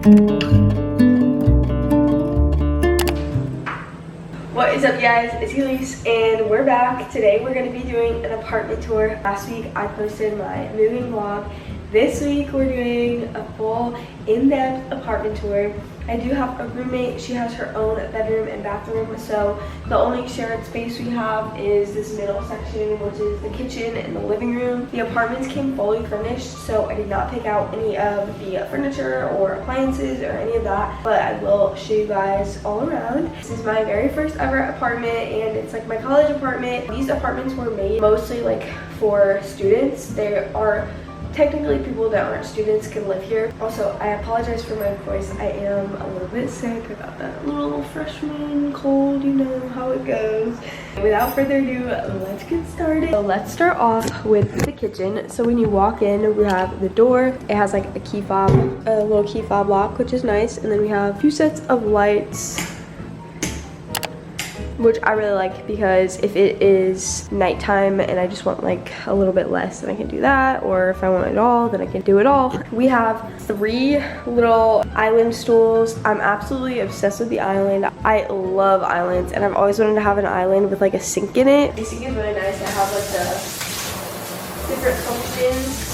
What is up, guys? It's Elise and we're back. Today we're going to be doing an apartment tour. Last week I posted my moving vlog. This week we're doing a full in-depth apartment tour. I do have a roommate. She has her own bedroom and bathroom, so the only shared space we have is this middle section, which is the kitchen and the living room. The apartments came fully furnished, so I did not pick out any of the furniture or appliances or any of that, but I will show you guys all around. This is my very first ever apartment, and it's like my college apartment. These apartments were made mostly like for students. They are technically people that aren't students can live here. Also, I apologize for my voice. I am a little bit sick. I got that little freshman cold, you know how it goes. Without further ado, let's get started. So let's start off with the kitchen. So when you walk in, we have the door. It has like a key fob, a little key fob lock, which is nice. And then we have a few sets of lights, which I really like, because if it is nighttime and I just want like a little bit less, then I can do that, or if I want it all, then I can do it all. We have 3 little island stools. I'm absolutely obsessed with the island. I love islands, and I've always wanted to have an island with like a sink in it. The sink is really nice. I have like the different functions.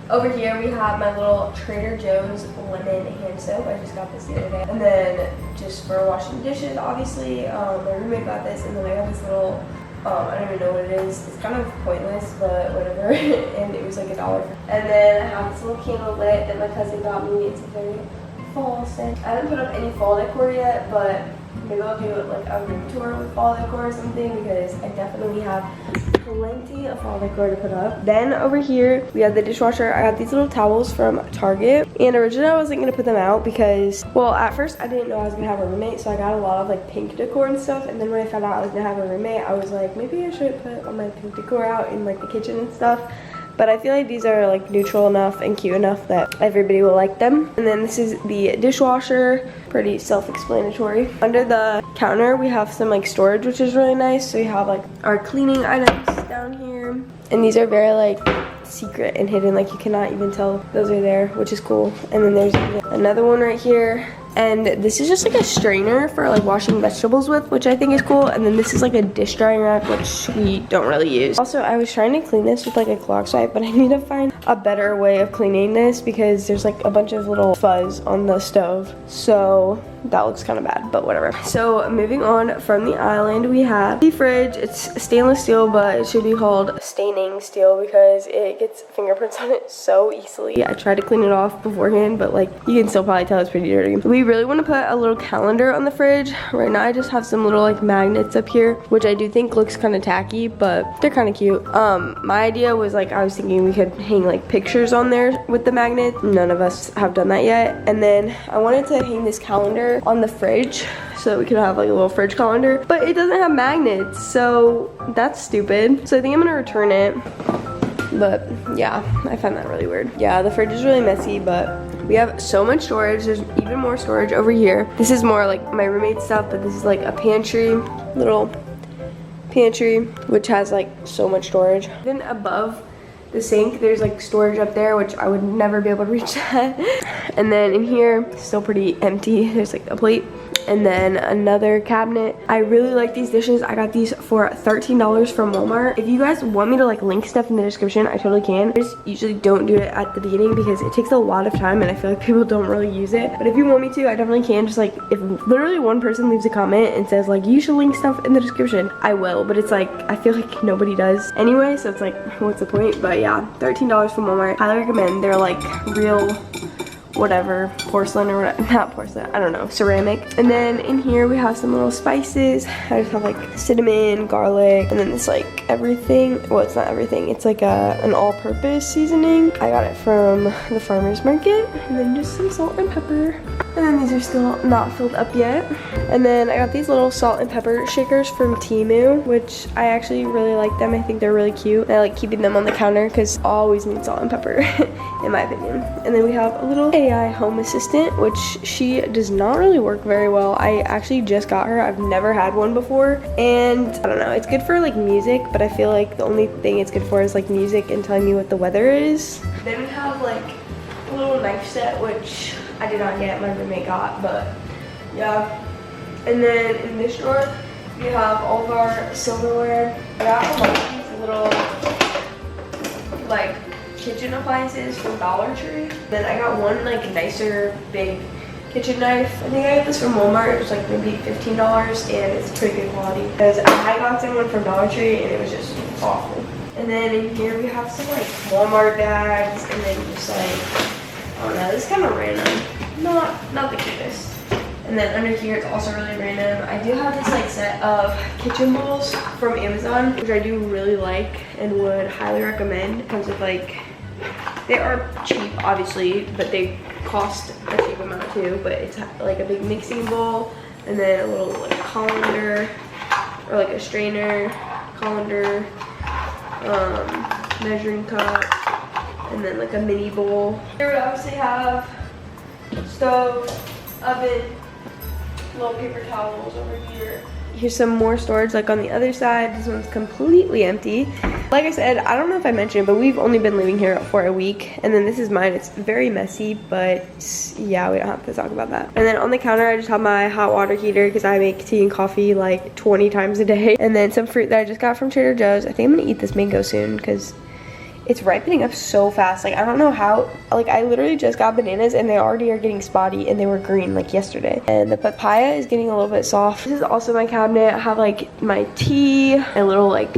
Over here we have my little Trader Joe's lemon hand soap. I just got this the other day. And then just for washing dishes, obviously, my roommate got this, and then I got this little, I don't even know what it is. It's kind of pointless, but whatever. And it was like $1. And then I have this little candle lit that my cousin got me. It's a very fall scent. I haven't put up any fall decor yet, but maybe I'll do like a room tour with fall decor or something, because I definitely have plenty of fall decor to put up. Then over here we have the dishwasher. I got these little towels from Target, and originally I wasn't gonna put them out because, well, at first I didn't know I was gonna have a roommate, so I got a lot of like pink decor and stuff. And then when I found out I was gonna have a roommate, I was like, maybe I should put all my pink decor out in like the kitchen and stuff. But I feel like these are like neutral enough and cute enough that everybody will like them. And then this is the dishwasher, pretty self-explanatory. Under the counter we have some like storage, which is really nice. So we have like our cleaning items down here, and these are very like secret and hidden, like you cannot even tell those are there, which is cool. And then there's another one right here. And this is just like a strainer for like washing vegetables with, which I think is cool. And then this is like a dish drying rack, which we don't really use. Also, I was trying to clean this with like a Clorox wipe, but I need to find a better way of cleaning this because there's like a bunch of little fuzz on the stove. So that looks kind of bad, but whatever. So moving on from the island, we have the fridge. It's stainless steel, but it should be called staining steel because it gets fingerprints on it so easily. I tried to clean it off beforehand, but like you can still probably tell it's pretty dirty. We really want to put a little calendar on the fridge. Right now I just have some little like magnets up here, which I do think looks kind of tacky, but they're kind of cute. My idea was like, I was thinking we could hang like pictures on there with the magnet. None of us have done that yet. And then I wanted to hang this calendar on the fridge so that we could have like a little fridge calendar, but it doesn't have magnets, so that's stupid. So I think I'm gonna return it. But yeah, I find that really weird. Yeah, the fridge is really messy, but we have so much storage. There's even more storage over here. This is more like my roommate's stuff, but this is like a pantry, little pantry, which has like so much storage. Then above the sink, there's like storage up there, which I would never be able to reach that. And then in here, still pretty empty. There's like a plate and then another cabinet. I really like these dishes. I got these for $13 from Walmart. If you guys want me to like link stuff in the description, I totally can. I just usually don't do it at the beginning because it takes a lot of time and I feel like people don't really use it. But if you want me to, I definitely can. Just like if literally one person leaves a comment and says like, you should link stuff in the description, I will. But it's like, I feel like nobody does anyway, so it's like, what's the point? But yeah, $13 from Walmart. Highly recommend. They're like real whatever, porcelain or whatever, not porcelain, I don't know, ceramic. And then in here we have some little spices. I just have like cinnamon, garlic, and then this like everything. Well, it's not everything, it's like an all-purpose seasoning. I got it from the farmer's market. And then just some salt and pepper. And then these are still not filled up yet. And then I got these little salt and pepper shakers from Temu, which I actually really like them. I think they're really cute. I like keeping them on the counter because I always need salt and pepper, in my opinion. And then we have a little AI home assistant, which she does not really work very well. I actually just got her. I've never had one before. And I don't know, it's good for like music, but I feel like the only thing it's good for is like music and telling me what the weather is. Then we have like a little little knife set, which I did not get, my roommate got, but yeah. And then in this drawer, we have all of our silverware. I got a bunch of these little, like, kitchen appliances from Dollar Tree. Then I got one, like, nicer, big kitchen knife. I think I got this from Walmart. It was like maybe $15 and it's pretty good quality. Because I got one from Dollar Tree and it was just awful. And then in here we have some like Walmart bags and then just like, I don't know, this is kind of random. Not the cutest. And then under here it's also really random. I do have this like set of kitchen bowls from Amazon, which I do really like and would highly recommend. It comes with like, they are cheap obviously, but they cost a cheap amount too. But it's like a big mixing bowl and then a little like colander or like a strainer, colander, measuring cup, and then like a mini bowl. Here we obviously have stove, oven, little paper towels over here. Here's some more storage like on the other side. This one's completely empty. Like I said, I don't know if I mentioned, but we've only been living here for a week. And then this is mine. It's very messy, but yeah, we don't have to talk about that. And then on the counter, I just have my hot water heater because I make tea and coffee like 20 times a day. And then some fruit that I just got from Trader Joe's. I think I'm gonna eat this mango soon because it's ripening up so fast. Like, I don't know how, like, I literally just got bananas and they already are getting spotty and they were green like yesterday. And the papaya is getting a little bit soft. This is also my cabinet. I have like my tea, a little like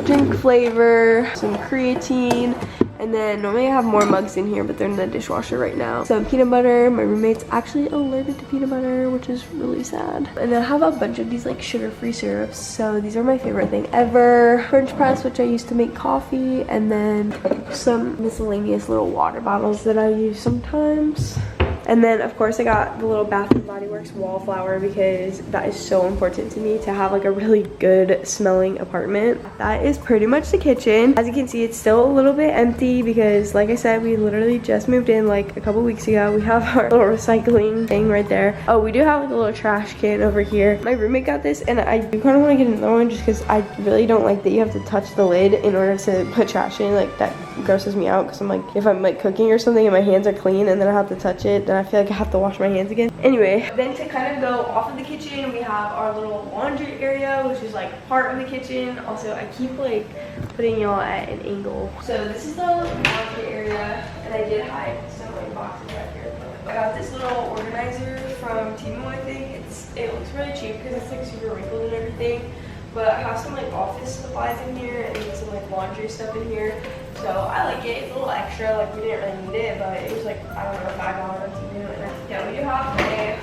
drink flavor, some creatine, and then normally I have more mugs in here, but they're in the dishwasher right now. Some peanut butter. My roommate's actually allergic to peanut butter, which is really sad. And then I have a bunch of these like sugar-free syrups. So these are my favorite thing ever. French press, which I use to make coffee, and then some miscellaneous little water bottles that I use sometimes. And then of course I got the little Bath & Body Works wallflower because that is so important to me to have like a really good smelling apartment. That is pretty much the kitchen. As you can see, it's still a little bit empty because like I said, we literally just moved in like a couple weeks ago. We have our little recycling thing right there. Oh, we do have like a little trash can over here. My roommate got this and I do kind of want to get another one just because I really don't like that you have to touch the lid in order to put trash in. Like that grosses me out because I'm like, if I'm like cooking or something and my hands are clean and then I have to touch it, then I feel like I have to wash my hands again. Anyway, then to kind of go off of the kitchen, we have our little laundry area, which is like part of the kitchen. Also, I keep like putting y'all at an angle. So this is the laundry area, and I did hide some like boxes right here. I got this little organizer from Temu, I think. It looks really cheap because it's like super wrinkled and everything. But I have some like office supplies in here and some like laundry stuff in here. So I like it. It's a little extra. Like we didn't really need it, but it was like, I don't know, $5 on Temu. And yeah, we do have a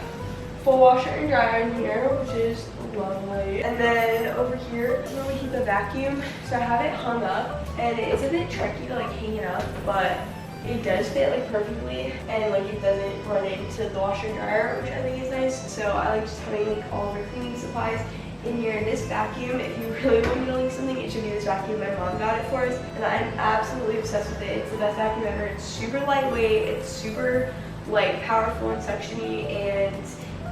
full washer and dryer in here, which is lovely. And then over here is where we keep the vacuum. So I have it hung up, and it is a bit tricky to like hang it up, but it does fit like perfectly, and like it doesn't run into the washer and dryer, which I think is nice. So I like just having like all of our cleaning supplies in here. In this vacuum, if you really want me to link something, it should be this vacuum. My mom got it for us, and I'm absolutely obsessed with it. It's the best vacuum ever. It's super lightweight, it's super like powerful and suctiony, and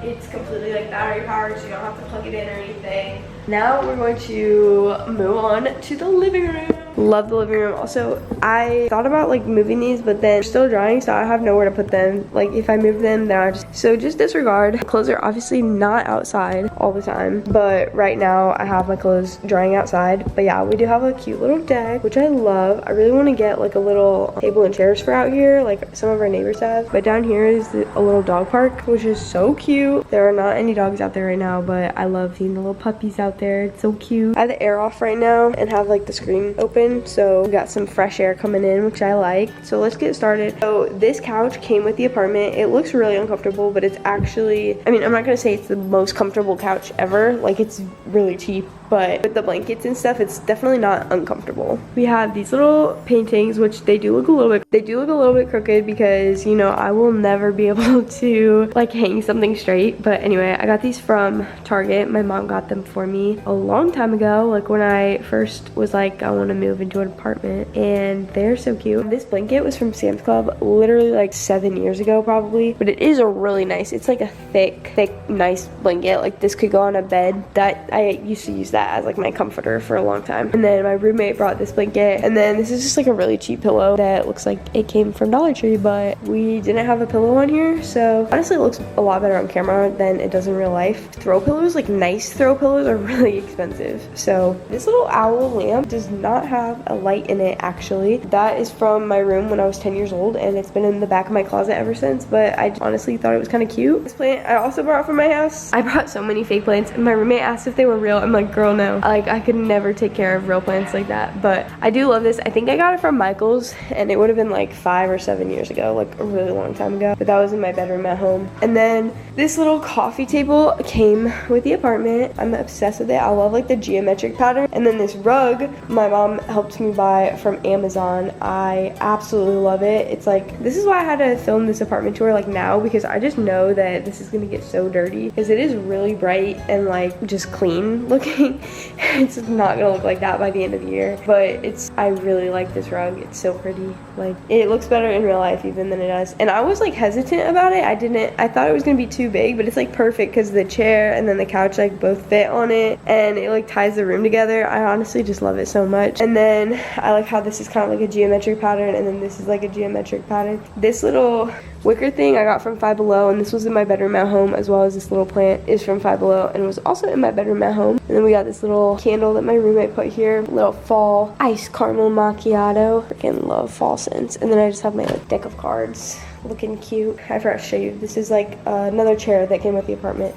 it's completely like battery powered, so you don't have to plug it in or anything. Now we're going to move on to the living room. Love the living room. Also, I thought about like moving these, but then they're still drying, so I have nowhere to put them. Like if I move them, then just disregard. Clothes are obviously not outside all the time, but right now I have my clothes drying outside. But yeah, we do have a cute little deck, which I love. I really want to get like a little table and chairs for out here, like some of our neighbors have. But down here is a little dog park, which is so cute. There are not any dogs out there right now, but I love seeing the little puppies out there. It's so cute. I have the air off right now and have like the screen open, so we got some fresh air coming in, which I like. So let's get started. So this couch came with the apartment. It looks really uncomfortable, but it's actually, I mean, I'm not gonna say it's the most comfortable couch ever. Like it's really cheap, but with the blankets and stuff, it's definitely not uncomfortable. We have these little paintings, which they do look a little bit crooked because, you know, I will never be able to like hang something straight. But anyway, I got these from Target. My mom got them for me a long time ago, like when I first was like, I want to move into an apartment, and they're so cute. This blanket was from Sam's Club literally like 7 years ago probably, but it is a really nice, it's like a thick nice blanket. Like this could go on a bed. That I used to use that that as like my comforter for a long time. And then my roommate brought this blanket, and then this is just like a really cheap pillow that looks like it came from Dollar Tree, but we didn't have a pillow on here, so honestly it looks a lot better on camera than it does in real life. Throw pillows, like nice throw pillows, are really expensive. So this little owl lamp does not have a light in it actually. That is from my room when I was 10 years old, and it's been in the back of my closet ever since, but I honestly thought it was kind of cute. This plant I also brought from my house. I brought so many fake plants, and my roommate asked if they were real. I'm like, girl, no. Like, I could never take care of real plants like that, but I do love this. I think I got it from Michael's, and it would have been like 5 or 7 years ago, like a really long time ago, but that was in my bedroom at home. And then this little coffee table came with the apartment. I'm obsessed with it. I love like the geometric pattern. And then this rug my mom helped me buy from Amazon. I absolutely love it. It's like, this is why I had to film this apartment tour like now, because I just know that this is gonna get so dirty, because it is really bright and like just clean looking. It's not gonna look like that by the end of the year, but I really like this rug. It's so pretty. Like, it looks better in real life even than it does. And I was like hesitant about it. I thought it was gonna be too big, but it's like perfect because the chair and then the couch like both fit on it, and it like ties the room together. I honestly just love it so much. And then I like how this is kind of like a geometric pattern, and then this is like a geometric pattern. This little wicker thing I got from Five Below, and this was in my bedroom at home, as well as this little plant is from Five Below, and it was also in my bedroom at home. And then we got this little candle that my roommate put here, little fall iced caramel macchiato. Freaking love fall scents. And then I just have my like deck of cards looking cute. I forgot to show you. This is like another chair that came with the apartment,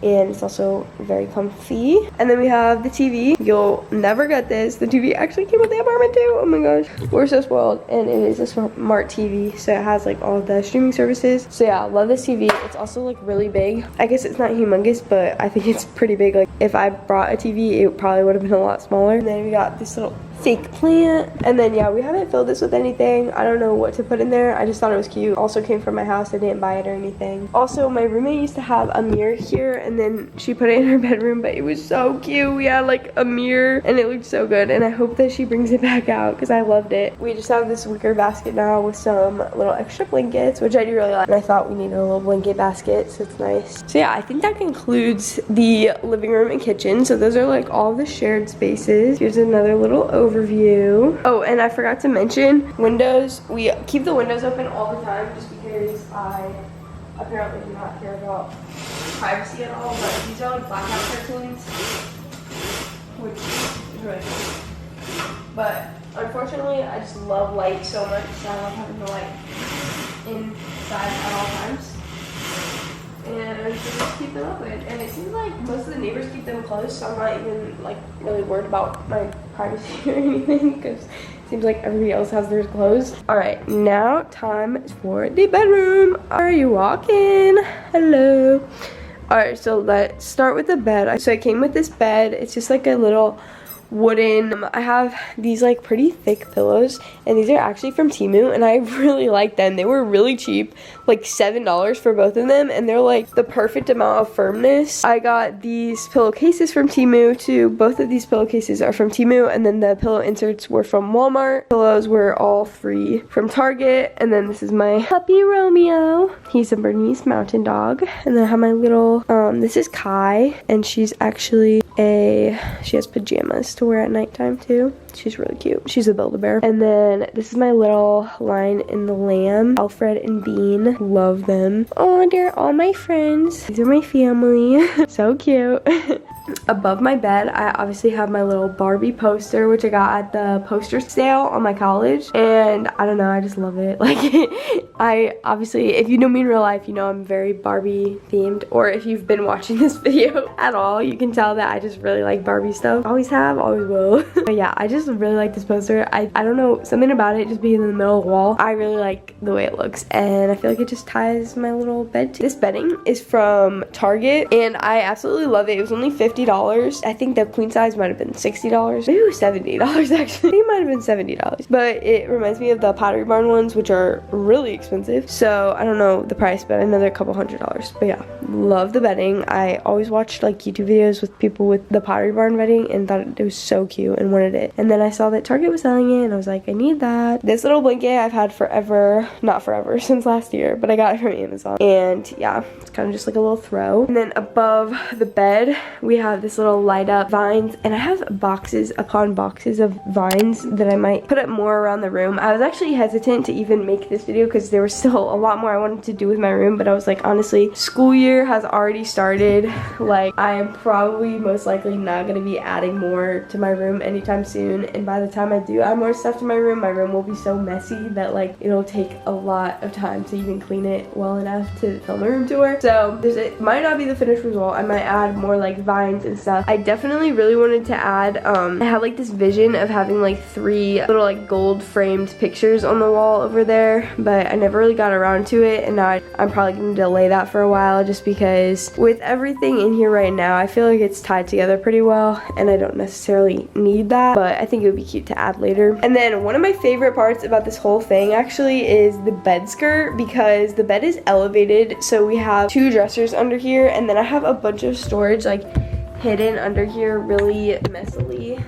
and it's also very comfy. And then we have the TV. You'll never get this. The TV actually came with the apartment too. Oh my gosh, we're so spoiled. And it is a smart TV, so it has like all of the streaming services. So yeah, I love this TV. It's also like really big. I guess it's not humongous, but I think it's pretty big. Like, if I brought a TV, it probably would have been a lot smaller. And then we got this little fake plant, and then yeah, we haven't filled this with anything. I don't know what to put in there. I just thought it was cute. Also came from my house. I didn't buy it or anything. Also, my roommate used to have a mirror here, and then she put it in her bedroom, but it was so cute. We had like a mirror, and it looked so good, and I hope that she brings it back out because I loved it. We just have this wicker basket now with some little extra blankets, which I do really like, and I thought we needed a little blanket basket, so it's nice. So yeah, I think that concludes the living room and kitchen. So those are like all the shared spaces. Here's another little overview. Oh, and I forgot to mention windows. We keep the windows open all the time just because I apparently do not care about privacy at all, but these are like blackout cartoons, which is really cool. But unfortunately, I just love light so much, so I love having the light inside at all times. And so just keep them open. And it seems like most of the neighbors keep them closed, so I'm not even like really worried about my privacy or anything, because it seems like everybody else has theirs closed. All right, now time for the bedroom. Are you walking? Hello. All right, so let's start with the bed. So I came with this bed. It's just like a little wooden. I have these like pretty thick pillows, and these are actually from Temu, and I really like them. They were really cheap, like $7 for both of them, and they're like the perfect amount of firmness. I got these pillowcases from Temu too. Both of these pillowcases are from Temu, and then the pillow inserts were from Walmart. Pillows were all free from Target. And then this is my puppy Romeo. He's a Bernese mountain dog. And then I have my little this is Kai, and she's actually she has pajamas to wear at nighttime too. She's really cute. She's a Build-A-Bear. And then this is my little Lion and the Lamb, Alfred and Bean. Love them. Oh, they're all my friends. These are my family. So cute. Above my bed, I obviously have my little Barbie poster, which I got at the poster sale on my college, and I don't know, I just love it. Like, I obviously, if you know me in real life, you know I'm very Barbie themed, or if you've been watching this video at all, you can tell that I just really like Barbie stuff. Always have, always will. But yeah, I just really like this poster. I don't know, something about it just being in the middle of the wall. I really like the way it looks, and I feel like it just ties my little bed to. This bedding is from Target, and I absolutely love it. It was only $50. I think the queen size might have been $60. Maybe it was $70 actually. I think it might have been $70. But it reminds me of the Pottery Barn ones, which are really expensive. So I don't know the price, but I know they're a couple $100s. But yeah, love the bedding. I always watch like YouTube videos with people with the Pottery Barn bedding and thought it was so cute and wanted it. And then I saw that Target was selling it and I was like, I need that. This little blanket I've had forever, not forever, since last year, but I got it from Amazon. And yeah, it's kind of just like a little throw. And then above the bed, we have this little light up vines, and I have boxes upon boxes of vines that I might put up more around the room. I was actually hesitant to even make this video because there was still a lot more I wanted to do with my room, but I was like, honestly, school year has already started. Like, I am probably most likely not going to be adding more to my room anytime soon, and by the time I do add more stuff to my room will be so messy that like it'll take a lot of time to even clean it well enough to film a room tour. So it might not be the finished result. I might add more like vines and stuff. I definitely really wanted to add I had like this vision of having like 3 little like gold framed pictures on the wall over there, but I never really got around to it, and now I'm probably gonna delay that for a while just because with everything in here right now I feel like it's tied together pretty well and I don't necessarily need that, but I think it would be cute to add later. And then one of my favorite parts about this whole thing actually is the bed skirt, because the bed is elevated, so we have 2 dressers under here, and then I have a bunch of storage like hidden under here really messily.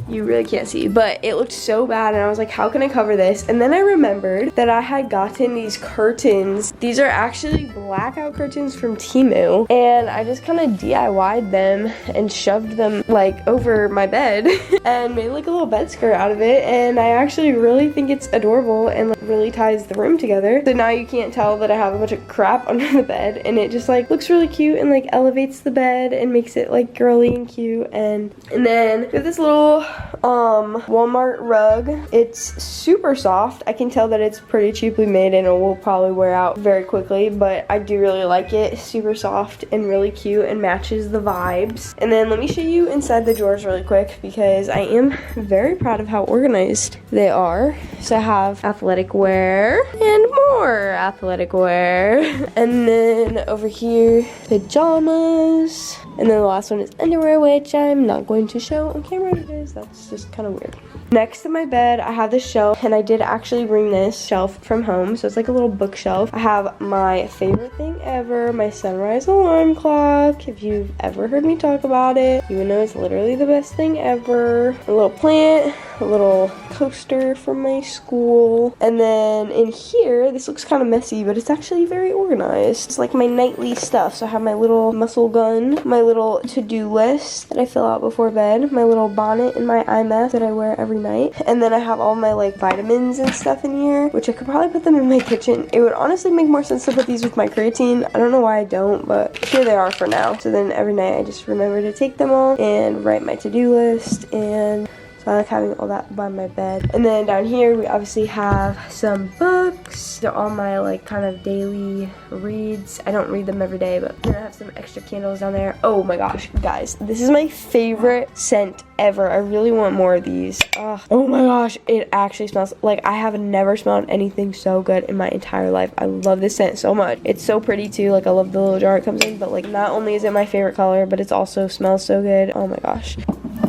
You really can't see, but it looked so bad and I was like, how can I cover this? And then I remembered that I had gotten these curtains. These are actually blackout curtains from Temu, and I just kind of DIY'd them and shoved them like over my bed and made like a little bed skirt out of it, and I actually really think it's adorable and like really ties the room together. So now you can't tell that I have a bunch of crap under the bed, and it just like looks really cute and like elevates the bed and makes it like girly and cute. And then we have this little Walmart rug. It's super soft. I can tell that it's pretty cheaply made and it will probably wear out very quickly, but I do really like it. Super soft and really cute and matches the vibes. And then let me show you inside the drawers really quick because I am very proud of how organized they are. So I have athletic wear and more athletic wear. And then over here, pajamas. And then the last one is underwear, which I'm not going to show on camera because that's just kind of weird. Next to my bed, I have this shelf, and I did actually bring this shelf from home, so it's like a little bookshelf. I have my favorite thing ever, my sunrise alarm clock. If you've ever heard me talk about it, you would know it's literally the best thing ever. A little plant, a little coaster from my school, and then in here, this looks kind of messy, but it's actually very organized. It's like my nightly stuff, so I have my little muscle gun, my little to-do list that I fill out before bed, my little bonnet and my eye mask that I wear every night, and then I have all my like vitamins and stuff in here, which I could probably put them in my kitchen. It would honestly make more sense to put these with my creatine. I don't know why I don't, but here they are for now. So then every night I just remember to take them all and write my to-do list, and so I like having all that by my bed. And then down here we obviously have some books. They're all my like kind of daily reads. I don't read them every day, but then I have some extra candles down there. Oh my gosh, guys, this is my favorite scent ever. I really want more of these. Oh my gosh, it actually smells like I have never smelled anything so good in my entire life. I love this scent so much. It's so pretty too. Like I love the little jar it comes in, but like not only is it my favorite color, but it's also smells so good. Oh my gosh.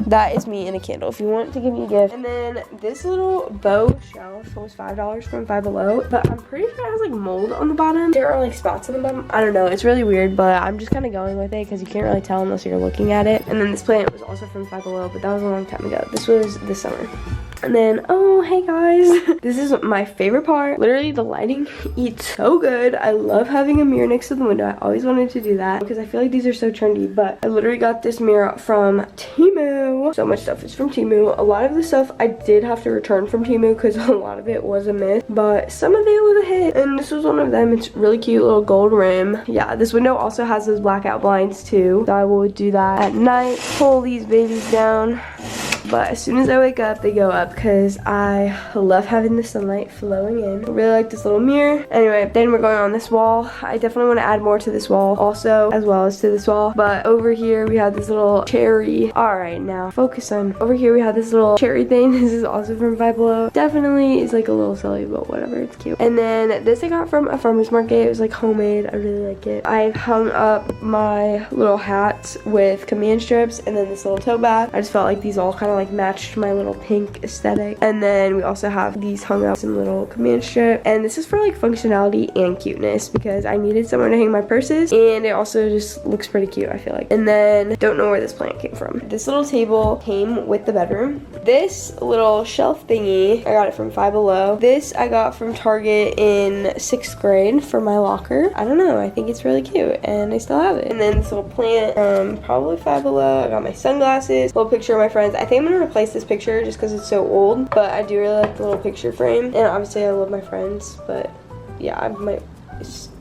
That is me in a candle if you want to give me a gift. And then this little bow shelf was $5 from Five Below, but I'm pretty sure it has like mold on the bottom. There are like spots on the bottom. I don't know, it's really weird, but I'm just kind of going with it because you can't really tell unless you're looking at it. And then this plant was also from Five Below, but that was a long time ago. This was this summer. And then, oh, hey guys. This is my favorite part. Literally, the lighting eats so good. I love having a mirror next to the window. I always wanted to do that because I feel like these are so trendy, but I literally got this mirror from Temu. So much stuff is from Temu. A lot of the stuff I did have to return from Temu because a lot of it was a miss, but some of it was a hit, and this was one of them. It's really cute, little gold rim. Yeah, this window also has those blackout blinds too, so I will do that at night. Pull these babies down. But as soon as I wake up, they go up because I love having the sunlight flowing in. I really like this little mirror. Anyway, then we're going on this wall. I definitely want to add more to this wall also, as well as to this wall. But over here, we have this little cherry. All right, now focus on. Over here, we have this little cherry thing. This is also from Five Below. Definitely is like a little silly, but whatever, it's cute. And then this I got from a farmer's market. It was like homemade. I really like it. I've hung up my little hats with command strips and then this little tote bag. I just felt like these all kind of like like matched my little pink aesthetic. And then we also have these hung out in little command strip, and this is for like functionality and cuteness because I needed somewhere to hang my purses, and it also just looks pretty cute, I feel like. And then don't know where this plant came from. This little table came with the bedroom. This little shelf thingy, I got it from Five Below. This I got from Target in 6th grade for my locker. I don't know, I think it's really cute and I still have it. And then this little plant from probably Five Below. I got my sunglasses, little picture of my friends. I think I'm gonna replace this picture just because it's so old, but I do really like the little picture frame. And obviously I love my friends, but yeah, I might,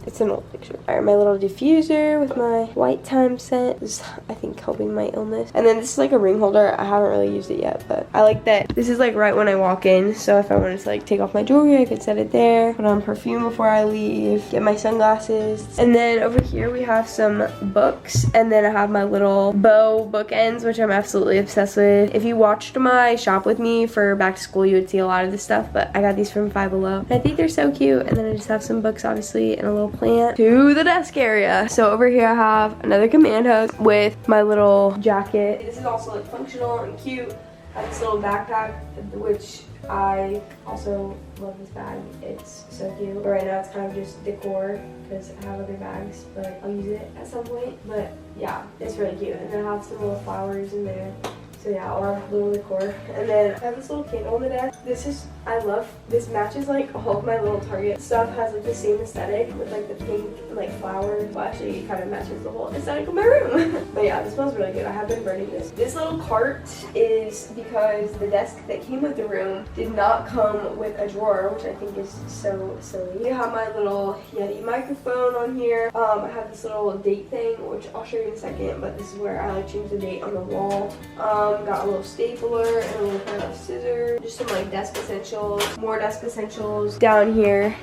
it's an old picture. All right, my little diffuser with my white thyme scent is, I think, helping my illness. And then this is like a ring holder. I haven't really used it yet, but I like that this is like right when I walk in. So if I wanted to like take off my jewelry, I could set it there, put on perfume before I leave, get my sunglasses. And then over here we have some books, and then I have my little bow bookends, which I'm absolutely obsessed with. If you watched my shop with me for back to school, you would see a lot of this stuff, but I got these from Five Below. And I think they're so cute. And then I just have some books, obviously, and a little plant to the desk area. So over here I have another command hook with my little jacket. This is also like functional and cute. I have this little backpack, which I also love this bag. It's so cute. But right now it's kind of just decor because I have other bags, but I'll use it at some point. But yeah, it's really cute. And then I have some little flowers in there. So yeah, I'll have a little decor. And then I have this little candle on the desk. This is, I love, this matches like all of my little Target stuff, has like the same aesthetic with like the pink like flowers. Well, actually it kind of matches the whole aesthetic of my room. But yeah, this smells really good. I have been burning this. This little cart is because the desk that came with the room did not come with a drawer, which I think is so silly. I have my little Yeti microphone on here. I have this little date thing, which I'll show you in a second, but this is where I like change the date on the wall. Got a little stapler and a little pair of scissors. Just some like desk essentials, more desk essentials. Down here,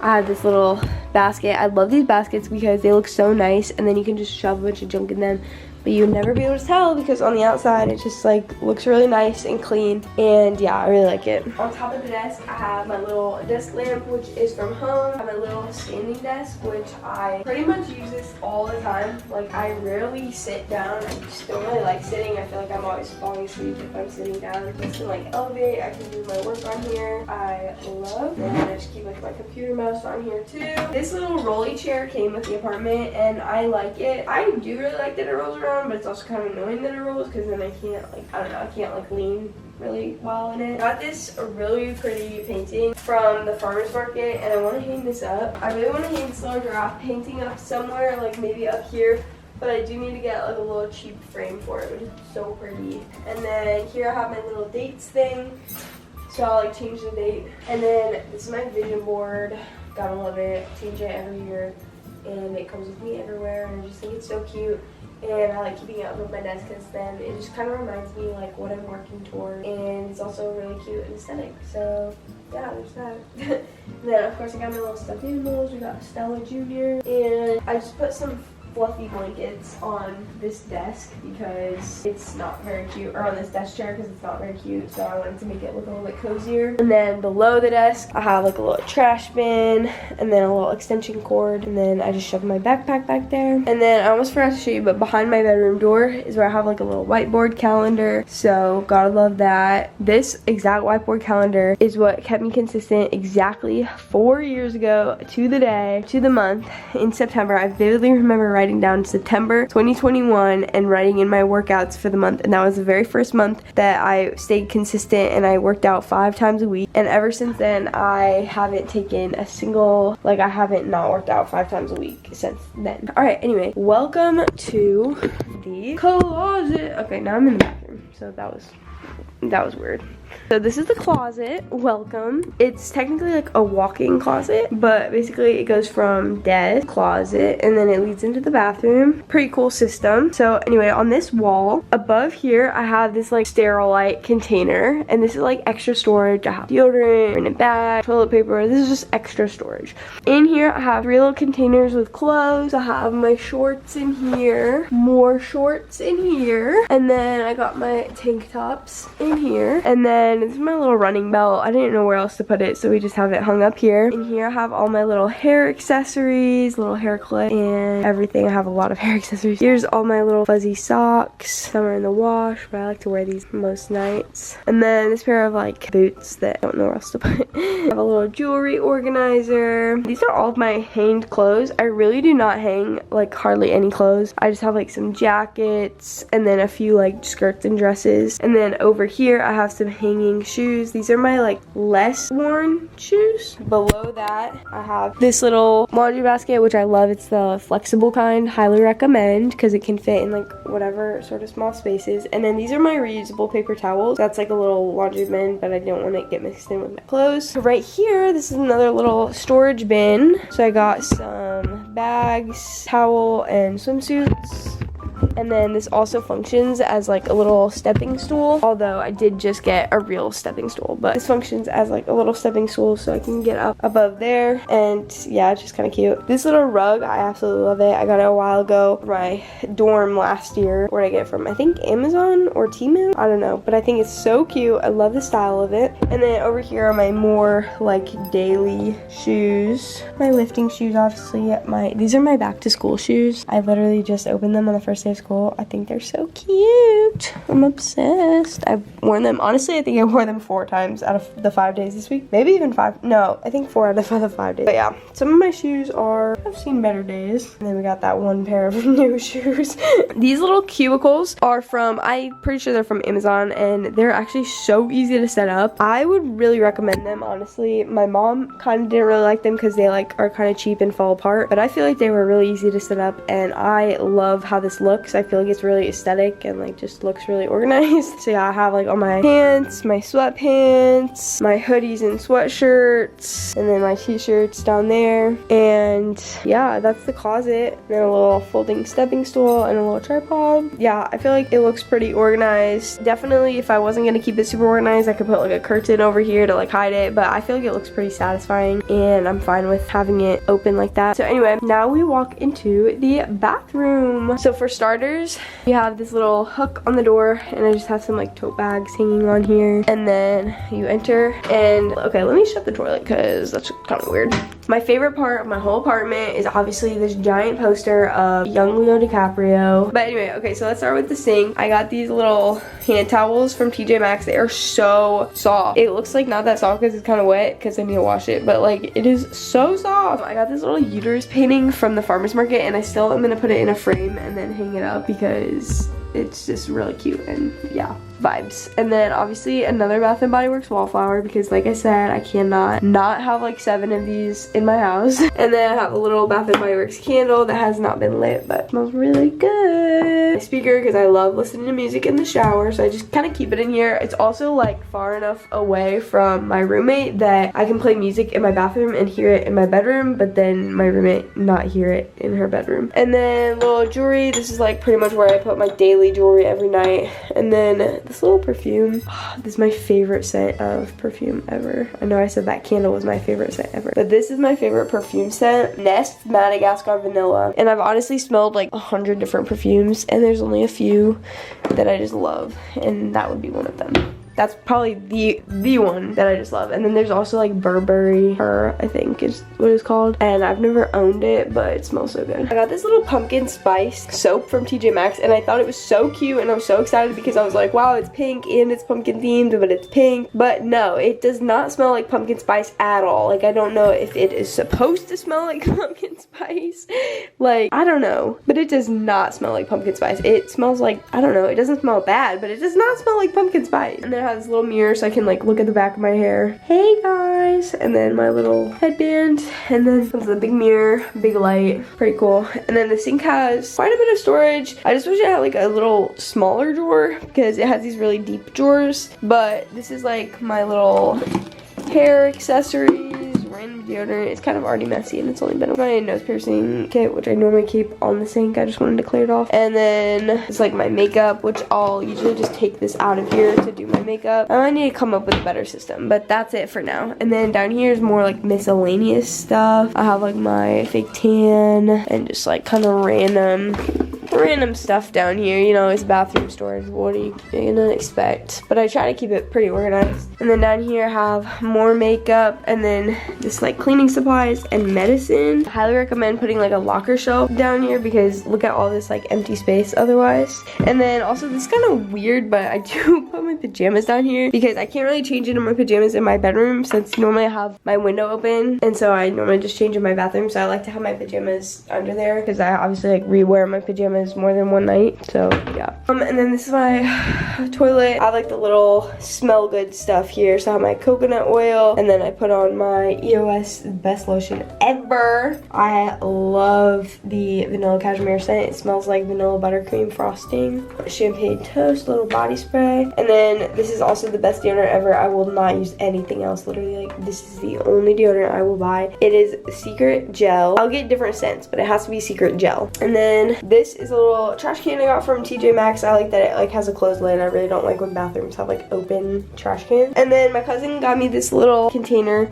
I have this little basket. I love these baskets because they look so nice, and then you can just shove a bunch of junk in them. But you'd never be able to tell because on the outside it just like looks really nice and clean, and yeah, I really like it. On top of the desk I have my little desk lamp, which is from home. I have my little standing desk, which I pretty much use this all the time. Like I rarely sit down. I just don't really like sitting. I feel like I'm always falling asleep if I'm sitting down. Just to like elevate, I can do my work on here. I love, and I just keep like my computer mouse on here too. This little rolly chair came with the apartment and I like it. I do really like that it rolls around, but it's also kind of annoying that it rolls because then I can't like, I don't know, I can't like lean really well in it. I got this really pretty painting from the farmer's market and I want to hang this up. I really want to hang this little giraffe painting up somewhere, like maybe up here, but I do need to get like a little cheap frame for it, which is so pretty. And then here I have my little dates thing, so I'll like change the date. And then this is my vision board. Gotta love it. Change it every year and it comes with me everywhere, and I just think it's so cute. And I like keeping it up with my desk because then it just kind of reminds me like what I'm working toward, and it's also really cute and aesthetic. So yeah, there's that. And then of course I got my little stuffed animals. We got Stella Jr. and I just put some fluffy blankets on this desk because it's not very cute, or on this desk chair because it's not very cute, so I wanted to make it look a little bit cozier. And then below the desk I have like a little trash bin and then a little extension cord, and then I just shoved my backpack back there. And then I almost forgot to show you, but behind my bedroom door is where I have like a little whiteboard calendar, so gotta love that. This exact whiteboard calendar is what kept me consistent exactly 4 years ago to the day, to the month, in September. I vividly remember writing down September 2021 and writing in my workouts for the month, and that was the very first month that I stayed consistent and I worked out 5 times a week. And ever since then I haven't taken a single, like I haven't not worked out 5 times a week since then. All right, anyway, welcome to the closet. Okay, now I'm in the bathroom, so that was weird. So this is the closet. Welcome. It's technically like a walk-in closet, but basically it goes from desk, closet, and then it leads into the bathroom. Pretty cool system. So anyway, on this wall above here I have this like Sterilite container, and this is like extra storage. I have deodorant in a bag, toilet paper. This is just extra storage. In here I have 3 little containers with clothes. I have my shorts in here, more shorts in here, and then I got my tank tops in in here. And then this is my little running belt. I didn't know where else to put it, so we just have it hung up here. In here I have all my little hair accessories, little hair clip, and everything. I have a lot of hair accessories. Here's all my little fuzzy socks. Some are in the wash, but I like to wear these most nights. And then this pair of like boots that I don't know where else to put. I have a little jewelry organizer. These are all of my hanged clothes. I really do not hang like hardly any clothes. I just have like some jackets and then a few like skirts and dresses. And then over here I have some hanging shoes. These are my like less worn shoes. Below that I have this little laundry basket, which I love. It's the flexible kind. Highly recommend because it can fit in like whatever sort of small spaces. And then these are my reusable paper towels. That's like a little laundry bin, but I don't want to get mixed in with my clothes. So right here, this is another little storage bin. So I got some bags, towel, and swimsuits. And then this also functions as like a little stepping stool, although I did just get a real stepping stool, but this functions as like a little stepping stool so I can get up above there. And yeah, it's just kind of cute. This little rug, I absolutely love it. I got it a while ago for my dorm last year. Where did I get it from? I think Amazon or Temu? I don't know, but I think it's so cute. I love the style of it. And then over here are my more like daily shoes. My lifting shoes, obviously. These are my back to school shoes. I literally just opened them on the first day of school. I think they're so cute. I'm obsessed. I've worn them. Honestly, I think I wore them 4 times out of the 5 days this week. Maybe even 5. No, I think 4 out of the 5 days. But yeah, some of my shoes are, I've seen better days. And then we got that one pair of new shoes. These little cubicles are from, I'm pretty sure they're from Amazon, and they're actually so easy to set up. I would really recommend them, honestly. My mom kind of didn't really like them because they like are kind of cheap and fall apart, but I feel like they were really easy to set up, and I love how this looks. I feel like it's really aesthetic and like just looks really organized. So yeah, I have like all my pants, my sweatpants, my hoodies and sweatshirts, and then my t-shirts down there. And yeah, that's the closet. And then a little folding stepping stool and a little tripod. Yeah, I feel like it looks pretty organized. Definitely if I wasn't gonna keep it super organized, I could put like a curtain over here to like hide it, but I feel like it looks pretty satisfying and I'm fine with having it open like that. So anyway, now we walk into the bathroom. So for starters, you have this little hook on the door, and I just have some like tote bags hanging on here. And then you enter, and okay, let me shut the toilet because that's kind of weird. My favorite part of my whole apartment is obviously this giant poster of young Leo DiCaprio. But anyway, okay, so let's start with the sink. I got these little hand towels from TJ Maxx. They are so soft. It looks like not that soft because it's kind of wet because I need to wash it, but like it is so soft. I got this little uterus painting from the farmer's market, and I still am gonna put it in a frame and then hang it up because it's just really cute. And yeah, vibes. And then obviously another Bath and Body Works wallflower because like I said, I cannot not have like 7 of these in my house. And then I have a little Bath and Body Works candle that has not been lit but smells really good. My speaker because I love listening to music in the shower, so I just kind of keep it in here. It's also like far enough away from my roommate that I can play music in my bathroom and hear it in my bedroom, but then my roommate not hear it in her bedroom. And then little jewelry. This is like pretty much where I put my daily jewelry every night. And then this little perfume. Oh, this is my favorite scent of perfume ever. I know I said that candle was my favorite scent ever, but this is my favorite perfume scent. Nest Madagascar Vanilla. And I've honestly smelled like 100 different perfumes, and there's only a few that I just love, and that would be one of them. That's probably the one that I just love. And then there's also like Burberry Her, I think is what it's called. And I've never owned it, but it smells so good. I got this little pumpkin spice soap from TJ Maxx, and I thought it was so cute, and I was so excited because I was like, wow, it's pink and it's pumpkin themed, but it's pink. But no, it does not smell like pumpkin spice at all. Like, I don't know if it is supposed to smell like pumpkin spice. Like, I don't know, but it does not smell like pumpkin spice. It smells like, I don't know, it doesn't smell bad, but it does not smell like pumpkin spice. And then has this little mirror so I can like look at the back of my hair. Hey guys! And then my little headband, and then there's a big mirror, big light, pretty cool. And then the sink has quite a bit of storage. I just wish it had like a little smaller drawer because it has these really deep drawers, but this is like my little hair accessories, random deodorant. It's kind of already messy and it's only been my nose piercing kit, which I normally keep on the sink. I just wanted to clear it off. And then it's like my makeup, which I'll usually just take this out of here to do my makeup. I might need to come up with a better system, but that's it for now. And then down here is more like miscellaneous stuff. I have like my fake tan and just like kind of random random stuff down here. You know, it's bathroom storage. What are you gonna expect? But I try to keep it pretty organized. And then down here I have more makeup, and then just like cleaning supplies and medicine. I highly recommend putting like a locker shelf down here because look at all this like empty space otherwise. And then also this is kind of weird, but I do put my pajamas down here because I can't really change into my pajamas in my bedroom since normally I have my window open, and so I normally just change in my bathroom. So I like to have my pajamas under there because I obviously like rewear my pajamas more than one night. So yeah. And then this is my toilet. I have like the little smell good stuff here. So I have my coconut oil, and then I put on my EOS best lotion ever. I love the vanilla cashmere scent. It smells like vanilla buttercream frosting. Champagne toast, little body spray. And then this is also the best deodorant ever. I will not use anything else. Literally, like, this is the only deodorant I will buy. It is Secret Gel. I'll get different scents, but it has to be Secret Gel. And then this is a little trash can I got from TJ Maxx. I like that it like has a closed lid. I really don't like when bathrooms have like open trash cans. And then my cousin got me this little container.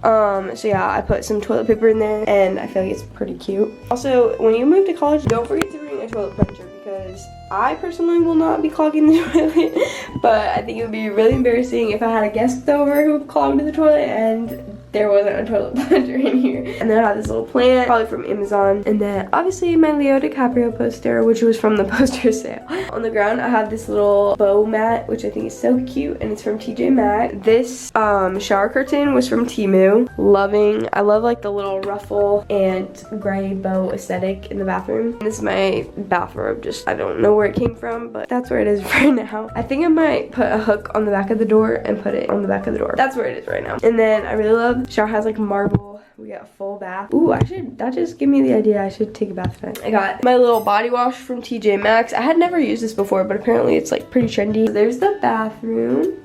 So yeah, I put some toilet paper in there, and I feel like it's pretty cute. Also, when you move to college, don't forget to bring a toilet plunger because I personally will not be clogging the toilet, but I think it would be really embarrassing if I had a guest over who clogged the toilet and there wasn't a toilet plunger in here. And then I have this little plant, probably from Amazon. And then obviously my Leo DiCaprio poster, which was from the poster sale. On the ground, I have this little bow mat, which I think is so cute, and it's from TJ Maxx. This shower curtain was from Temu. I love like the little ruffle and gray bow aesthetic in the bathroom. And this is my bathrobe. Just, I don't know where it came from, but that's where it is right now. I think I might put a hook on the back of the door and put it on the back of the door. That's where it is right now. And then I really love the shower has like marble. We got a full bath. Ooh, that just gave me the idea I should take a bath tonight. I got my little body wash from TJ Maxx. I had never used this before, but apparently it's like pretty trendy. So there's the bathroom.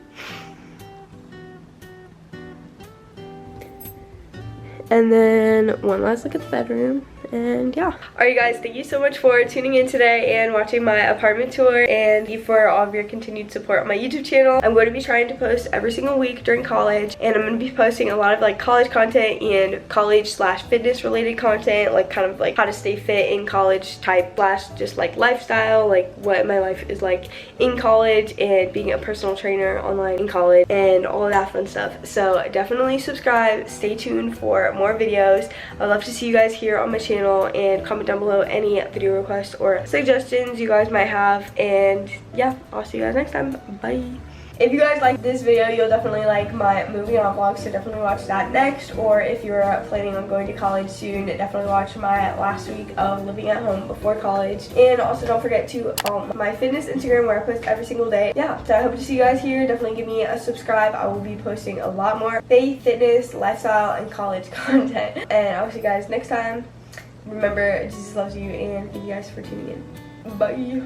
And then one last look at the bedroom. And yeah. Alright guys, thank you so much for tuning in today and watching my apartment tour, and thank you for all of your continued support on my YouTube channel. I'm going to be trying to post every single week during college, and I'm going to be posting a lot of like college content and college/fitness related content, like kind of like how to stay fit in college type / just like lifestyle, like what my life is like in college and being a personal trainer online in college and all of that fun stuff. So definitely subscribe, stay tuned for more videos. I'd love to see you guys here on my channel, and comment down below any video requests or suggestions you guys might have. And yeah, I'll see you guys next time. Bye. If you guys like this video, you'll definitely like my moving on vlog, so definitely watch that next. Or if you're planning on going to college soon, definitely watch my last week of living at home before college. And also don't forget to my fitness Instagram where I post every single day. Yeah, so I hope to see you guys here. Definitely give me a subscribe. I will be posting a lot more faith, fitness, lifestyle, and college content. And I'll see you guys next time. Remember, Jesus loves you, and thank you guys for tuning in. Bye.